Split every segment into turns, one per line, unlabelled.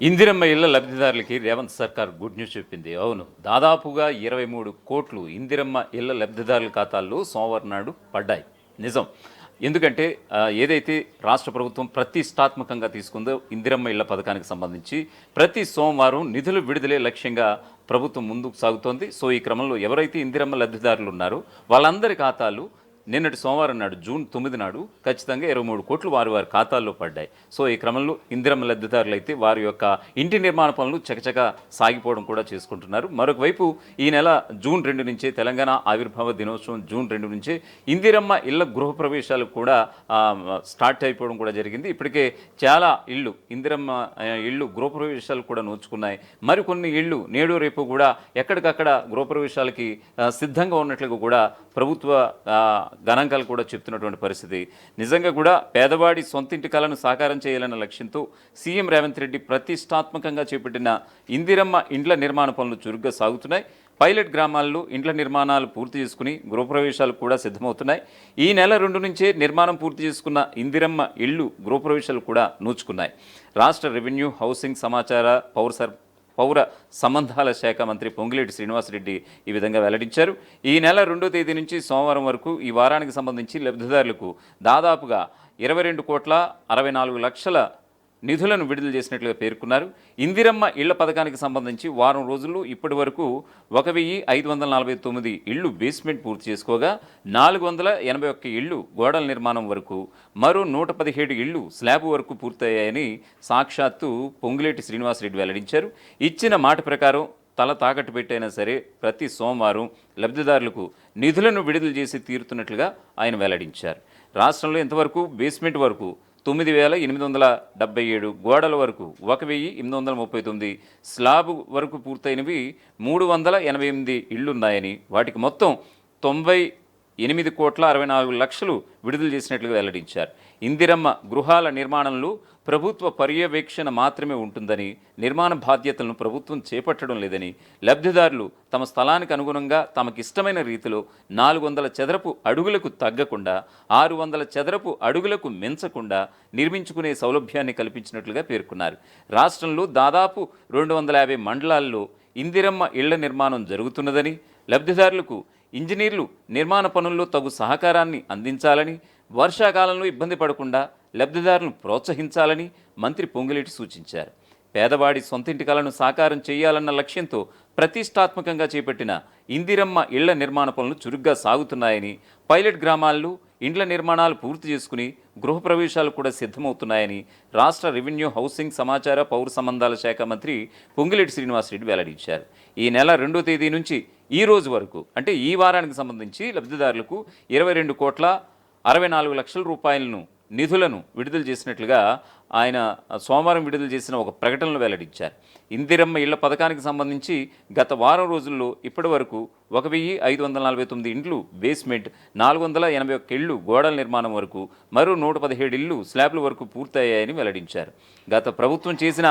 ఇందిరమ్మ ఇళ్ల లబ్ధిదారులకి రేవంత్ సర్కార్ good news చెప్పింది. అవును, దాదాపుగా 23 కోట్లు ఇందిరమ్మ ఇళ్ల లబ్ధిదారుల ఖాతాల్లో సోమవారం నాడు పడ్డాయి. నిజం. ఎందుకంటే ఏదైతే రాష్ట్ర ప్రభుత్వం ప్రతిష్టాత్మకంగా తీసుకుందో ఇందిరమ్మ ఇళ్ల పథకానికి సంబంధించి ప్రతి సోమవారం నిధులు విడుదలే లక్ష్యంగా ప్రభుత్వం ముందుకు సాగుతోంది. సో ఈ క్రమంలో ఎవరైతే ఇందిరమ్మ లబ్ధిదారులు ఉన్నారో వాళ్ళందరి ఖాతాలు నిన్నటి సోమవారం నాడు జూన్ 9 నాడు ఖచ్చితంగా 23 కోట్లు వారి ఖాతాల్లో పడ్డాయి. సో ఈ క్రమంలో ఇందిరమ్మ లబ్ధిదారులు అయితే వారి యొక్క ఇంటి నిర్మాణ పనులు చకచక సాగిపోవడం కూడా చేసుకుంటున్నారు. మరొక వైపు ఈ నెల జూన్ 2 నుంచే తెలంగాణ ఆవిర్భావ దినోత్సవం జూన్ 2 నుంచే ఇందిరమ్మ ఇళ్ల గృహప్రవేశాలు కూడా స్టార్ట్ అయిపోవడం కూడా జరిగింది. ఇప్పటికే చాలా ఇళ్ళు ఇందిరమ్మ ఇళ్ళు గృహప్రవేశాలు కూడా నోచుకున్నాయి. మరికొన్ని ఇళ్ళు నేడు రేపు కూడా ఎక్కడికక్కడ గృహప్రవేశాలకి సిద్ధంగా ఉన్నట్లుగా కూడా ప్రభుత్వ గణాంకాలు కూడా చెప్తున్నటువంటి పరిస్థితి. నిజంగా కూడా పేదవాడి సొంతింటి కలను సాకారం చేయాలన్న లక్ష్యంతో సీఎం రేవంత్ రెడ్డి ప్రతిష్టాత్మకంగా చేపట్టిన ఇందిరమ్మ ఇండ్ల నిర్మాణ పనులు చురుగ్గా సాగుతున్నాయి. పైలట్ గ్రామాల్లో ఇండ్ల నిర్మాణాలు పూర్తి చేసుకుని గృహప్రవేశాలు కూడా సిద్ధమవుతున్నాయి. ఈ నెల 2 నుంచే నిర్మాణం పూర్తి చేసుకున్న ఇందిరమ్మ ఇళ్ళు గృహప్రవేశాలు కూడా నూచుకున్నాయి. రాష్ట్ర రెవెన్యూ, హౌసింగ్, సమాచార, పౌర సంబంధాల శాఖ మంత్రి పొంగులేటి శ్రీనివాసరెడ్డి ఈ విధంగా వెల్లడించారు. ఈ నెల 2వ తేదీ నుంచి సోమవారం వరకు ఈ వారానికి సంబంధించి లబ్ధిదారులకు దాదాపుగా 22,64,00,000 నిధులను విడుదల చేసినట్లుగా పేర్కొన్నారు. ఇందిరమ్మ ఇళ్ల పథకానికి సంబంధించి వారం రోజుల్లో ఇప్పటి వరకు 1,549 ఇళ్లు బేస్మెంట్ పూర్తి చేసుకోగా 481 ఇళ్లు గోడల నిర్మాణం వరకు, మరో 117 ఇళ్లు స్లాబ్ వరకు పూర్తయ్యాయని సాక్షాత్తు పొంగులేటి శ్రీనివాసరెడ్డి వెల్లడించారు. ఇచ్చిన మాట ప్రకారం తల తాకట్టు పెట్టైనా సరే ప్రతి సోమవారం లబ్ధిదారులకు నిధులను విడుదల చేసి తీరుతున్నట్లుగా ఆయన వెల్లడించారు. రాష్ట్రంలో ఇంతవరకు బేస్మెంట్ వరకు 9,877, గోడల వరకు 1,839, స్లాబ్ వరకు పూర్తయినవి 388 ఇళ్లున్నాయని, వాటికి మొత్తం 98,64,00,000 విడుదల చేసినట్లుగా వెల్లడించారు. ఇందిరమ్మ గృహాల నిర్మాణంలో ప్రభుత్వ పర్యవేక్షణ మాత్రమే ఉంటుందని, నిర్మాణ బాధ్యతలను ప్రభుత్వం చేపట్టడం లేదని, లబ్ధిదారులు తమ స్థలానికి అనుగుణంగా తమకిష్టమైన రీతిలో 400 చదరపు అడుగులకు తగ్గకుండా 600 చదరపు అడుగులకు మించకుండా నిర్మించుకునే సౌలభ్యాన్ని కల్పించినట్లుగా పేర్కొన్నారు. రాష్ట్రంలో దాదాపు 250 మండలాల్లో ఇందిరమ్మ ఇళ్ల నిర్మాణం జరుగుతున్నదని, లబ్ధిదారులకు ఇంజనీర్లు నిర్మాణ పనుల్లో తగు సహకారాన్ని అందించాలని, వర్షాకాలంలో ఇబ్బంది పడకుండా లబ్ధిదారులను ప్రోత్సహించాలని మంత్రి పొంగులేటి సూచించారు. పేదవాడి సొంతింటి కలను సాకారం చేయాలన్న లక్ష్యంతో ప్రతిష్టాత్మకంగా చేపట్టిన ఇందిరమ్మ ఇళ్ల నిర్మాణ పనులు చురుగ్గా సాగుతున్నాయని, పైలట్ గ్రామాల్లో ఇండ్ల నిర్మాణాలు పూర్తి చేసుకుని గృహప్రవేశాలు కూడా సిద్ధమవుతున్నాయని రాష్ట్ర రెవెన్యూ, హౌసింగ్, సమాచార, పౌర సంబంధాల శాఖ మంత్రి పొంగులేటి శ్రీనివాసరెడ్డి వెల్లడించారు. ఈ నెల 2వ తేదీ నుంచి ఈ రోజు వరకు అంటే ఈ వారానికి సంబంధించి లబ్ధిదారులకు 22,64,00,000 రూపాయలను నిధులను విడుదల చేసినట్లుగా ఆయన సోమవారం విడుదల చేసిన ఒక ప్రకటనలో వెల్లడించారు. ఇందిరమ్మ ఇళ్ల పథకానికి సంబంధించి గత వారం రోజుల్లో ఇప్పటి వరకు 1,549 ఇండ్లు బేస్మెంట్, 481 ఇళ్లు గోడల నిర్మాణం వరకు, మరో 117 ఇళ్లు స్లాబ్ల వరకు పూర్తయ్యాయని వెల్లడించారు. గత ప్రభుత్వం చేసిన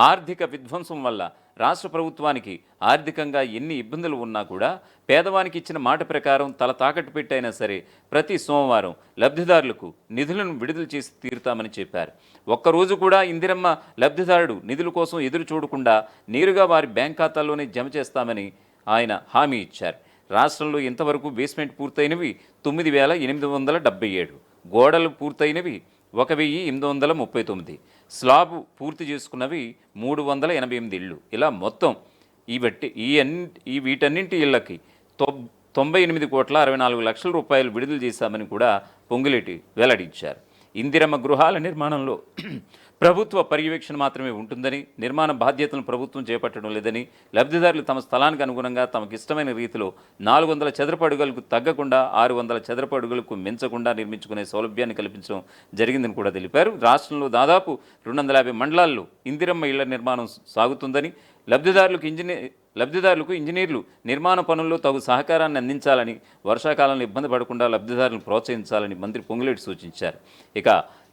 ఆర్థిక విధ్వంసం వల్ల రాష్ట్ర ప్రభుత్వానికి ఆర్థికంగా ఎన్ని ఇబ్బందులు ఉన్నా కూడా పేదవానికి ఇచ్చిన మాట ప్రకారం తల తాకట్టు పెట్టైనా సరే ప్రతి సోమవారం లబ్ధిదారులకు నిధులను విడుదల చేసి తీరుతామని చెప్పారు. ఒక్కరోజు కూడా ఇందిరమ్మ లబ్ధిదారుడు నిధుల కోసం ఎదురు చూడకుండా నేరుగా వారి బ్యాంక్ ఖాతాల్లోనే జమ చేస్తామని ఆయన హామీ ఇచ్చారు. రాష్ట్రంలో ఇంతవరకు బేస్మెంట్ పూర్తయినవి 9,877, గోడలు పూర్తయినవి 1,839, స్లాబ్ పూర్తి చేసుకున్నవి 388 ఇళ్ళు. ఇలా మొత్తం వీటన్నింటి ఇళ్లకి 98,64,00,000 రూపాయలు విడుదల చేశామని కూడా పొంగులేటి వెల్లడించారు. ఇందిరమ్మ గృహాల నిర్మాణంలో ప్రభుత్వ పర్యవేక్షణ మాత్రమే ఉంటుందని, నిర్మాణ బాధ్యతలను ప్రభుత్వం చేపట్టడం లేదని, లబ్ధిదారులు తమ స్థలానికి అనుగుణంగా తమకు ఇష్టమైన రీతిలో 400 చదరపు అడుగులకు తగ్గకుండా 600 చదరపు అడుగులకు మించకుండా నిర్మించుకునే సౌలభ్యాన్ని కల్పించడం జరిగిందని కూడా తెలిపారు. రాష్ట్రంలో దాదాపు 250 మండలాల్లో ఇందిరమ్మ ఇళ్ల నిర్మాణం సాగుతుందని, లబ్ధిదారులకు ఇంజనీర్లు నిర్మాణ పనుల్లో తగు సహకారాన్ని అందించాలని, వర్షాకాలంలో ఇబ్బంది పడకుండా లబ్ధిదారులను ప్రోత్సహించాలని మంత్రి పొంగులేటి సూచించారు. ఇక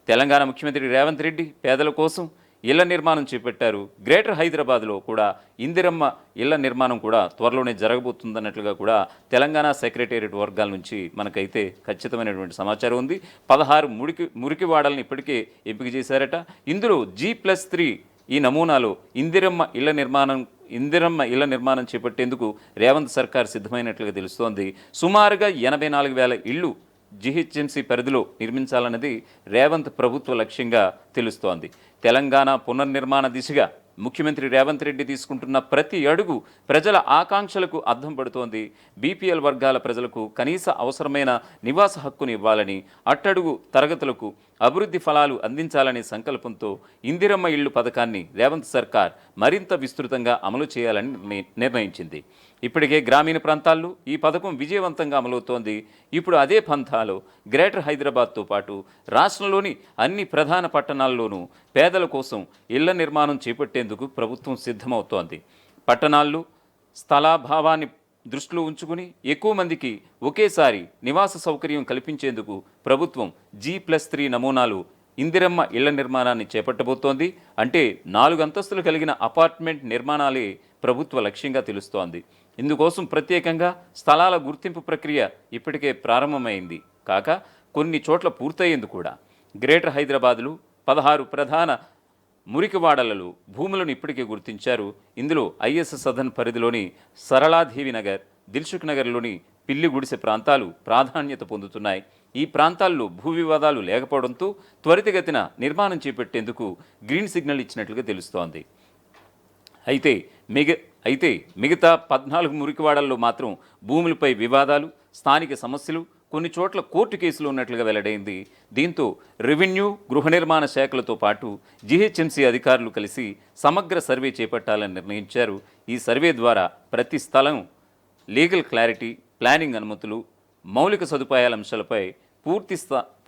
తెలంగాణ ముఖ్యమంత్రి రేవంత్ రెడ్డి పేదల కోసం ఇళ్ల నిర్మాణం చేపట్టారు. గ్రేటర్ హైదరాబాద్లో కూడా ఇందిరమ్మ ఇళ్ల నిర్మాణం కూడా త్వరలోనే జరగబోతుందన్నట్లుగా కూడా తెలంగాణ సెక్రటేరియట్ వర్గాల నుంచి మనకైతే ఖచ్చితమైనటువంటి సమాచారం ఉంది. 16 మురికి వాడలను ఇప్పటికే ఎంపిక చేశారట. ఇందులో G+3 ఈ నమూనాలో ఇందిరమ్మ ఇళ్ల నిర్మాణం చేపట్టేందుకు రేవంత్ సర్కార్ సిద్ధమైనట్లుగా తెలుస్తోంది. సుమారుగా 84,000 ఇళ్లు జీహెచ్ఎంసీ పరిధిలో నిర్మించాలన్నది రేవంత్ ప్రభుత్వ లక్ష్యంగా తెలుస్తోంది. తెలంగాణ పునర్నిర్మాణ దిశగా ముఖ్యమంత్రి రేవంత్ రెడ్డి తీసుకుంటున్న ప్రతి అడుగు ప్రజల ఆకాంక్షలకు అద్దం పడుతోంది. బీపీఎల్ వర్గాల ప్రజలకు కనీస అవసరమైన నివాస హక్కును ఇవ్వాలని, అట్టడుగు తరగతులకు అభివృద్ధి ఫలాలు అందించాలనే సంకల్పంతో ఇందిరమ్మ ఇళ్లు పథకాన్ని రేవంత్ సర్కార్ మరింత విస్తృతంగా అమలు చేయాలని నిర్ణయించింది. ఇప్పటికే గ్రామీణ ప్రాంతాల్లో ఈ పథకం విజయవంతంగా అమలవుతోంది. ఇప్పుడు అదే పంథాలో గ్రేటర్ హైదరాబాద్తో పాటు రాష్ట్రంలోని అన్ని ప్రధాన పట్టణాల్లోనూ పేదల కోసం ఇళ్ల నిర్మాణం చేపట్టేందుకు ప్రభుత్వం సిద్ధమవుతోంది. పట్టణాల్లో స్థలాభావాన్ని దృష్టిలో ఉంచుకుని ఎక్కువ మందికి ఒకేసారి నివాస సౌకర్యం కల్పించేందుకు ప్రభుత్వం G+3 నమూనాలు ఇందిరమ్మ ఇళ్ల నిర్మాణాన్ని చేపట్టబోతోంది. అంటే 4 అంతస్తులు కలిగిన అపార్ట్మెంట్ నిర్మాణాలే ప్రభుత్వ లక్ష్యంగా తెలుస్తోంది. ఇందుకోసం ప్రత్యేకంగా స్థలాల గుర్తింపు ప్రక్రియ ఇప్పటికే ప్రారంభమైంది కాక కొన్ని చోట్ల పూర్తయ్యేందుకు కూడా. గ్రేటర్ హైదరాబాద్లో 16 ప్రధాన మురికివాడలలో భూములను ఇప్పటికే గుర్తించారు. ఇందులో ఐఎస్ సదన్ పరిధిలోని సరళాదేవి నగర్, దిల్సుఖ్ నగర్లోని పిల్లి గుడిసె ప్రాంతాలు ప్రాధాన్యత పొందుతున్నాయి. ఈ ప్రాంతాల్లో భూ వివాదాలు లేకపోవడంతో త్వరితగతిన నిర్మాణం చేపట్టేందుకు గ్రీన్ సిగ్నల్ ఇచ్చినట్లుగా తెలుస్తోంది. అయితే మిగతా 14 మురికివాడల్లో మాత్రం భూములపై వివాదాలు, స్థానిక సమస్యలు, కొన్ని చోట్ల కోర్టు కేసులు ఉన్నట్లుగా వెల్లడైంది. దీంతో రెవెన్యూ, గృహ నిర్మాణ శాఖలతో పాటు జీహెచ్ఎంసీ అధికారులు కలిసి సమగ్ర సర్వే చేపట్టాలని నిర్ణయించారు. ఈ సర్వే ద్వారా ప్రతి స్థలం లీగల్ క్లారిటీ, ప్లానింగ్ అనుమతులు, మౌలిక సదుపాయాల అంశాలపై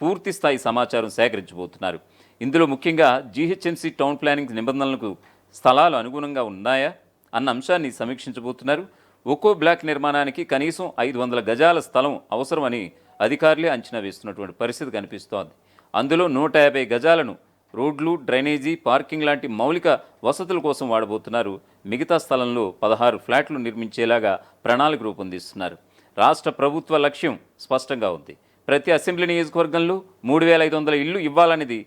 పూర్తిస్థాయి సమాచారం సేకరించబోతున్నారు. ఇందులో ముఖ్యంగా జీహెచ్ఎంసీ టౌన్ ప్లానింగ్ నిబంధనలకు స్థలాలు అనుగుణంగా ఉన్నాయా అన్న అంశాన్ని సమీక్షించబోతున్నారు. ఒక్కో బ్లాక్ నిర్మాణానికి కనీసం 500 గజాల స్థలం అవసరమని అధికారులే అంచనా వేస్తున్నటువంటి పరిస్థితి కనిపిస్తోంది. అందులో 150 గజాలను రోడ్లు, డ్రైనేజీ, పార్కింగ్ లాంటి మౌలిక వసతుల కోసం వాడబోతున్నారు. మిగతా స్థలంలో 16 ఫ్లాట్లు నిర్మించేలాగా ప్రణాళిక రూపొందిస్తున్నారు. రాష్ట్ర ప్రభుత్వ లక్ష్యం స్పష్టంగా ఉంది. ప్రతి అసెంబ్లీ నియోజకవర్గంలో 3,500 ఇళ్లు ఇవ్వాలనేది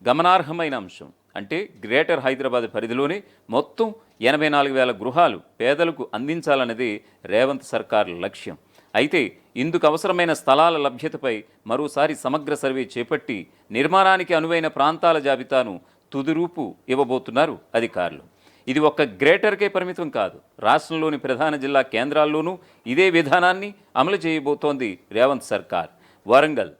గమనార్హమైన అంశం. అంటే గ్రేటర్ హైదరాబాద్ పరిధిలోనే మొత్తం 84,000 గృహాలు పేదలకు అందించాలన్నది రేవంత్ సర్కార్ లక్ష్యం. అయితే ఇందుకు అవసరమైన స్థలాల లభ్యతపై మరోసారి సమగ్ర సర్వే చేపట్టి నిర్మాణానికి అనువైన ప్రాంతాల జాబితాను తుదిరూపు ఇవ్వబోతున్నారు అధికారులు. ఇది ఒక్క గ్రేటర్కే పరిమితం కాదు. రాష్ట్రంలోని ప్రధాన జిల్లా కేంద్రాల్లోనూ ఇదే విధానాన్ని అమలు చేయబోతోంది రేవంత్ సర్కార్. వరంగల్,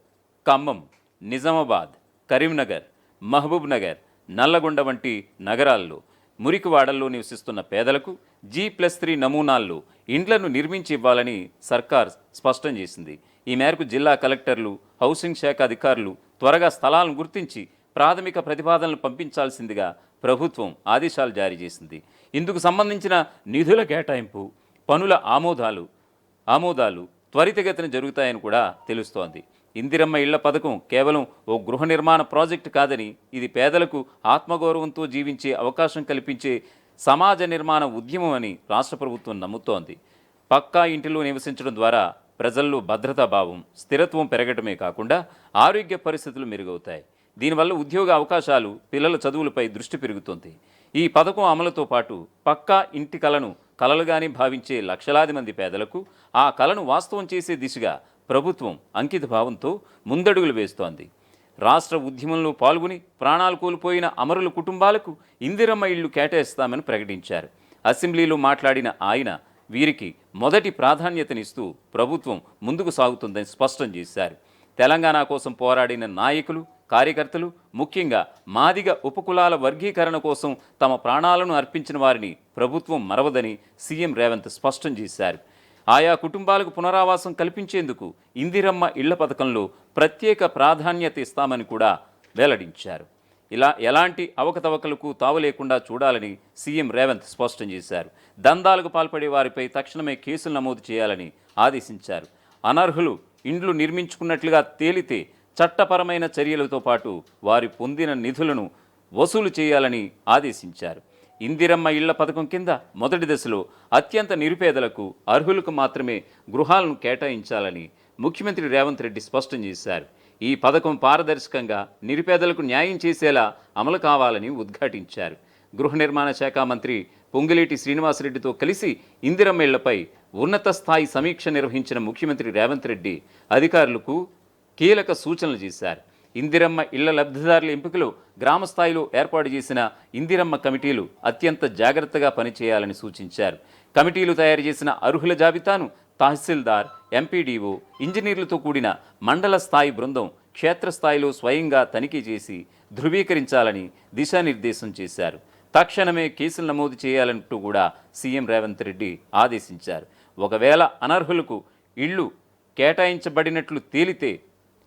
ఖమ్మం, నిజామాబాద్, కరీంనగర్, మహబూబ్ నగర్, నల్లగొండ వంటి నగరాల్లో మురికివాడల్లో నివసిస్తున్న పేదలకు G+3 నమూనాల్లో ఇండ్లను నిర్మించి ఇవ్వాలని సర్కార్ స్పష్టం చేసింది. ఈ మేరకు జిల్లా కలెక్టర్లు, హౌసింగ్ శాఖ అధికారులు త్వరగా స్థలాలను గుర్తించి ప్రాథమిక ప్రతిపాదనలు పంపించాల్సిందిగా ప్రభుత్వం ఆదేశాలు జారీ చేసింది. ఇందుకు సంబంధించిన నిధుల కేటాయింపు, పనుల ఆమోదాలు త్వరితగతిన జరుగుతాయని కూడా తెలుస్తోంది. ఇందిరమ్మ ఇళ్ల పథకం కేవలం ఓ గృహ నిర్మాణ ప్రాజెక్టు కాదని, ఇది పేదలకు ఆత్మగౌరవంతో జీవించే అవకాశం కల్పించే సమాజ నిర్మాణ ఉద్యమం అని రాష్ట్ర ప్రభుత్వం నమ్ముతోంది. పక్కా ఇంటిలో నివసించడం ద్వారా ప్రజల్లో భద్రతా భావం, స్థిరత్వం పెరగడమే కాకుండా ఆరోగ్య పరిస్థితులు మెరుగవుతాయి. దీనివల్ల ఉద్యోగ అవకాశాలు, పిల్లల చదువులపై దృష్టి పెరుగుతుంది. ఈ పథకం అమలుతో పాటు పక్కా ఇంటి కలలుగానే భావించే లక్షలాది మంది పేదలకు ఆ కలను వాస్తవం చేసే దిశగా ప్రభుత్వం అంకిత భావంతో ముందడుగులు వేస్తోంది. రాష్ట్ర ఉద్యమంలో పాల్గొని ప్రాణాలు కోల్పోయిన అమరుల కుటుంబాలకు ఇందిరమ్మ ఇళ్లు కేటాయిస్తామని ప్రకటించారు. అసెంబ్లీలో మాట్లాడిన ఆయన వీరికి మొదటి ప్రాధాన్యతనిస్తూ ప్రభుత్వం ముందుకు సాగుతుందని స్పష్టం చేశారు. తెలంగాణ కోసం పోరాడిన నాయకులు, కార్యకర్తలు, ముఖ్యంగా మాదిగ ఉపకులాల వర్గీకరణ కోసం తమ ప్రాణాలను అర్పించిన వారిని ప్రభుత్వం మరవదని సీఎం రేవంత్ స్పష్టం చేశారు. ఆయా కుటుంబాలకు పునరావాసం కల్పించేందుకు ఇందిరమ్మ ఇళ్ల పథకంలో ప్రత్యేక ప్రాధాన్యత ఇస్తామని కూడా వెల్లడించారు. ఇలా ఎలాంటి అవకతవకలకు తావు లేకుండా చూడాలని సీఎం రేవంత్ స్పష్టం చేశారు. దందాలకు పాల్పడే వారిపై తక్షణమే కేసులు నమోదు చేయాలని ఆదేశించారు. అనర్హులు ఇండ్లు నిర్మించుకున్నట్లుగా తేలితే చట్టపరమైన చర్యలతో పాటు వారి పొందిన నిధులను వసూలు చేయాలని ఆదేశించారు. ఇందిరమ్మ ఇళ్ల పథకం కింద మొదటి దశలో అత్యంత నిరుపేదలకు, అర్హులకు మాత్రమే గృహాలను కేటాయించాలని ముఖ్యమంత్రి రేవంత్ రెడ్డి స్పష్టం చేశారు. ఈ పథకం పారదర్శకంగా నిరుపేదలకు న్యాయం చేసేలా అమలు కావాలని ఉద్ఘాటించారు. గృహ నిర్మాణ శాఖ మంత్రి పొంగులేటి శ్రీనివాసరెడ్డితో కలిసి ఇందిరమ్మ ఇళ్లపై ఉన్నత స్థాయి సమీక్ష నిర్వహించిన ముఖ్యమంత్రి రేవంత్ రెడ్డి అధికారులకు కీలక సూచనలు చేశారు. ఇందిరమ్మ ఇళ్ల లబ్ధిదారుల ఎంపికలో గ్రామ స్థాయిలో ఏర్పాటు చేసిన ఇందిరమ్మ కమిటీలు అత్యంత జాగ్రత్తగా పనిచేయాలని సూచించారు. కమిటీలు తయారు చేసిన అర్హుల జాబితాను తహసీల్దార్, ఎంపీడీఓ, ఇంజనీర్లతో కూడిన మండల స్థాయి బృందం క్షేత్రస్థాయిలో స్వయంగా తనిఖీ చేసి ధృవీకరించాలని దిశానిర్దేశం చేశారు. తక్షణమే కేసులు నమోదు చేయాలంటూ కూడా సీఎం రేవంత్ రెడ్డి ఆదేశించారు. ఒకవేళ అనర్హులకు ఇళ్లు కేటాయించబడినట్లు తేలితే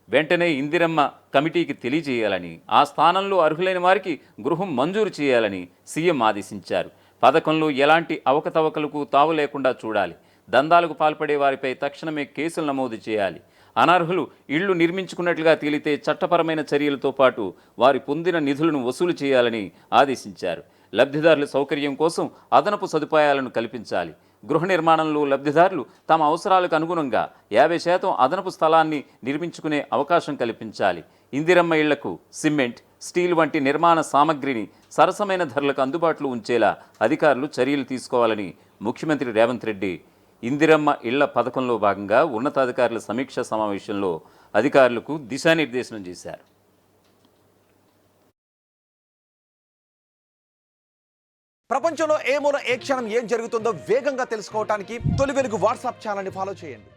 వెంటనే ఇందిరమ్మ కమిటీకి తెలియజేయాలని, ఆ స్థానంలో అర్హులైన వారికి గృహం మంజూరు చేయాలని సీఎం ఆదేశించారు. పథకంలో ఎలాంటి అవకతవకలకు తావు లేకుండా చూడాలి. దందాలకు పాల్పడే వారిపై తక్షణమే కేసులు నమోదు చేయాలి. అనర్హులు ఇళ్లు నిర్మించుకున్నట్లుగా తేలితే చట్టపరమైన చర్యలతో పాటు వారి పొందిన నిధులను వసూలు చేయాలని ఆదేశించారు. లబ్ధిదారుల సౌకర్యం కోసం అదనపు సదుపాయాలను కల్పించాలి. గృహ నిర్మాణంలో లబ్ధిదారులు తమ అవసరాలకు అనుగుణంగా 50% అదనపు స్థలాన్ని నిర్మించుకునే అవకాశం కల్పించాలి. ఇందిరమ్మ ఇళ్లకు సిమెంట్, స్టీల్ వంటి నిర్మాణ సామగ్రిని సరసమైన ధరలకు అందుబాటులో ఉంచేలా అధికారులు చర్యలు తీసుకోవాలని ముఖ్యమంత్రి రేవంత్ రెడ్డి ఇందిరమ్మ ఇళ్ల పథకంలో భాగంగా ఉన్నతాధికారుల సమీక్షా సమావేశంలో అధికారులకు దిశానిర్దేశనం చేశారు.
ప్రపంచంలో ఏ మూల ఏ క్షణం ఏం జరుగుతుందో వేగంగా తెలుసుకోవడానికి తొలి వెలుగు వాట్సాప్ ఛానల్ని ఫాలో చేయండి.